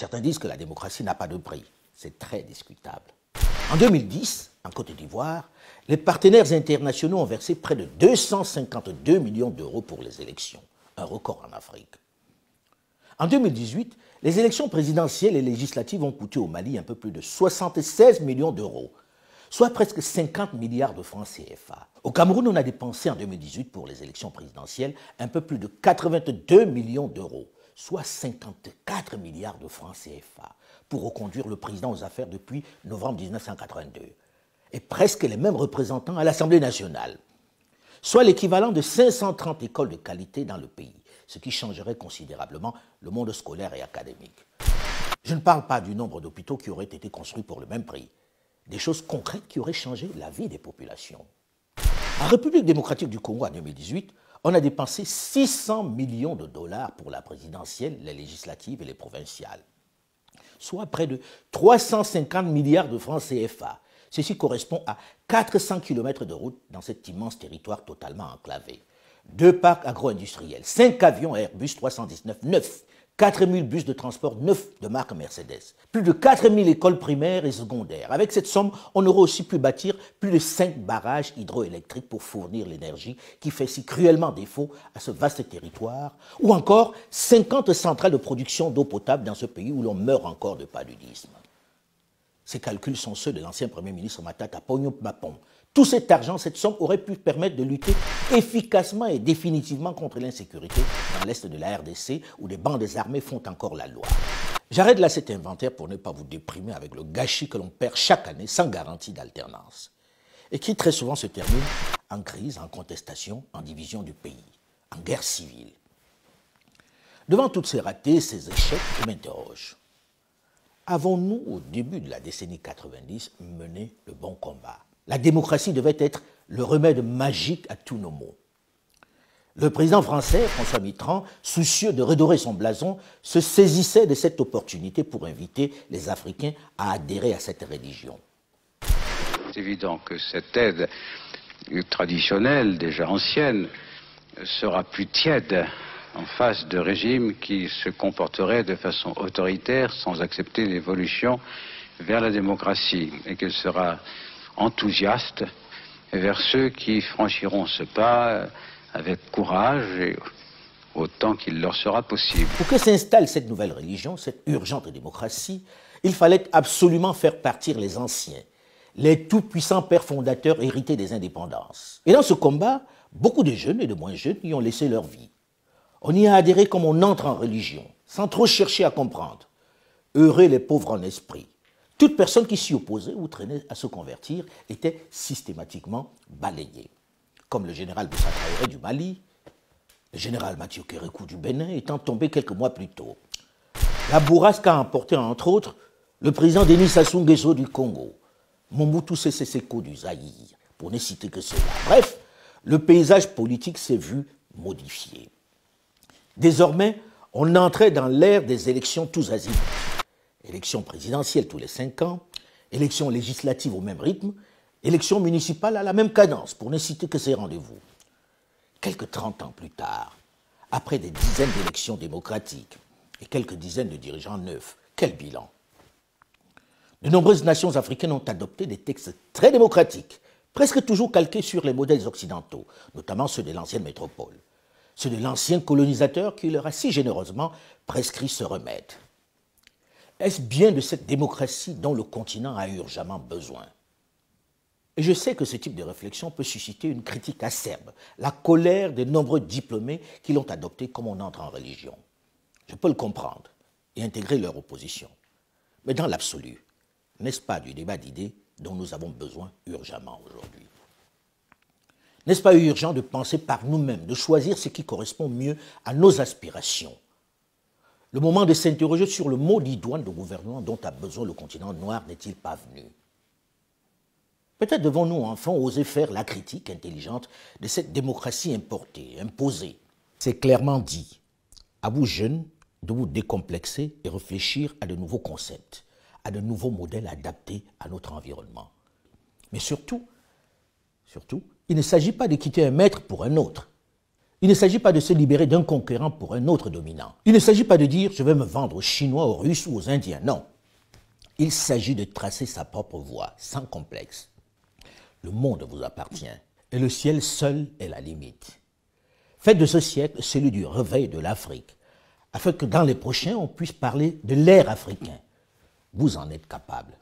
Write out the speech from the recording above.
Certains disent que la démocratie n'a pas de prix. C'est très discutable. En 2010, en Côte d'Ivoire, les partenaires internationaux ont versé près de 252 millions d'euros pour les élections, un record en Afrique. En 2018, les élections présidentielles et législatives ont coûté au Mali un peu plus de 76 millions d'euros, soit presque 50 milliards de francs CFA. Au Cameroun, on a dépensé en 2018 pour les élections présidentielles un peu plus de 82 millions d'euros, soit 54 milliards de francs CFA, pour reconduire le président aux affaires depuis novembre 1982, et presque les mêmes représentants à l'Assemblée nationale, soit l'équivalent de 530 écoles de qualité dans le pays, ce qui changerait considérablement le monde scolaire et académique. Je ne parle pas du nombre d'hôpitaux qui auraient été construits pour le même prix, des choses concrètes qui auraient changé la vie des populations. En République démocratique du Congo en 2018, on a dépensé 600 millions de dollars pour la présidentielle, les législatives et les provinciales, soit près de 350 milliards de francs CFA. Ceci correspond à 400 km de route dans cet immense territoire totalement enclavé. 2 parcs agro-industriels, 5 avions Airbus 319 neufs, 4000 bus de transport neufs de marque Mercedes, plus de 4000 écoles primaires et secondaires. Avec cette somme, on aurait aussi pu bâtir plus de 5 barrages hydroélectriques pour fournir l'énergie qui fait si cruellement défaut à ce vaste territoire, ou encore 50 centrales de production d'eau potable dans ce pays où l'on meurt encore de paludisme. Ces calculs sont ceux de l'ancien Premier ministre Matata Ponyo Mapon. Tout cet argent, cette somme aurait pu permettre de lutter efficacement et définitivement contre l'insécurité dans l'est de la RDC où des bandes armées font encore la loi. J'arrête là cet inventaire pour ne pas vous déprimer avec le gâchis que l'on perd chaque année sans garantie d'alternance et qui très souvent se termine en crise, en contestation, en division du pays, en guerre civile. Devant toutes ces ratés, ces échecs, je m'interroge. Avons-nous, au début de la décennie 90, mené le bon combat? La démocratie devait être le remède magique à tous nos maux. Le président français, François Mitterrand, soucieux de redorer son blason, se saisissait de cette opportunité pour inviter les Africains à adhérer à cette religion. C'est évident que cette aide traditionnelle, déjà ancienne, sera plus tiède en face de régimes qui se comporteraient de façon autoritaire sans accepter l'évolution vers la démocratie, et qu'elle sera enthousiaste vers ceux qui franchiront ce pas avec courage et autant qu'il leur sera possible. Pour que s'installe cette nouvelle religion, cette urgente démocratie, il fallait absolument faire partir les anciens, les tout-puissants pères fondateurs hérités des indépendances. Et dans ce combat, beaucoup de jeunes et de moins jeunes y ont laissé leur vie. On y a adhéré comme on entre en religion, sans trop chercher à comprendre. Heureux les pauvres en esprit. Toute personne qui s'y opposait ou traînait à se convertir était systématiquement balayée. Comme le général Moussa Traoré du Mali, le général Mathieu Kérékou du Bénin étant tombé quelques mois plus tôt. La bourrasque a emporté entre autres le président Denis Sassou Nguesso du Congo, Mobutu Sese Seko du Zaïre, pour ne citer que cela. Bref, le paysage politique s'est vu modifié. Désormais, on entrait dans l'ère des élections tous azimuts. Élections présidentielles tous les 5 ans, élections législatives au même rythme, élections municipales à la même cadence, pour ne citer que ces rendez-vous. Quelques 30 ans plus tard, après des dizaines d'élections démocratiques et quelques dizaines de dirigeants neufs, quel bilan? De nombreuses nations africaines ont adopté des textes très démocratiques, presque toujours calqués sur les modèles occidentaux, notamment ceux de l'ancienne métropole, ceux de l'ancien colonisateur qui leur a si généreusement prescrit ce remède. Est-ce bien de cette démocratie dont le continent a urgemment besoin? Et je sais que ce type de réflexion peut susciter une critique acerbe, la colère des nombreux diplômés qui l'ont adopté comme on entre en religion. Je peux le comprendre et intégrer leur opposition. Mais dans l'absolu, n'est-ce pas du débat d'idées dont nous avons besoin urgemment aujourd'hui? N'est-ce pas urgent de penser par nous-mêmes, de choisir ce qui correspond mieux à nos aspirations? Le moment de s'interroger sur le mode idoine de gouvernement dont a besoin le continent noir n'est-il pas venu? Peut-être devons-nous enfin oser faire la critique intelligente de cette démocratie importée, imposée. C'est clairement dit. À vous jeunes de vous décomplexer et réfléchir à de nouveaux concepts, à de nouveaux modèles adaptés à notre environnement. Mais surtout, il ne s'agit pas de quitter un maître pour un autre. Il ne s'agit pas de se libérer d'un conquérant pour un autre dominant. Il ne s'agit pas de dire « je vais me vendre aux Chinois, aux Russes ou aux Indiens ». Non. Il s'agit de tracer sa propre voie, sans complexe. Le monde vous appartient et le ciel seul est la limite. Faites de ce siècle celui du réveil de l'Afrique, afin que dans les prochains, on puisse parler de l'ère africain. Vous en êtes capable.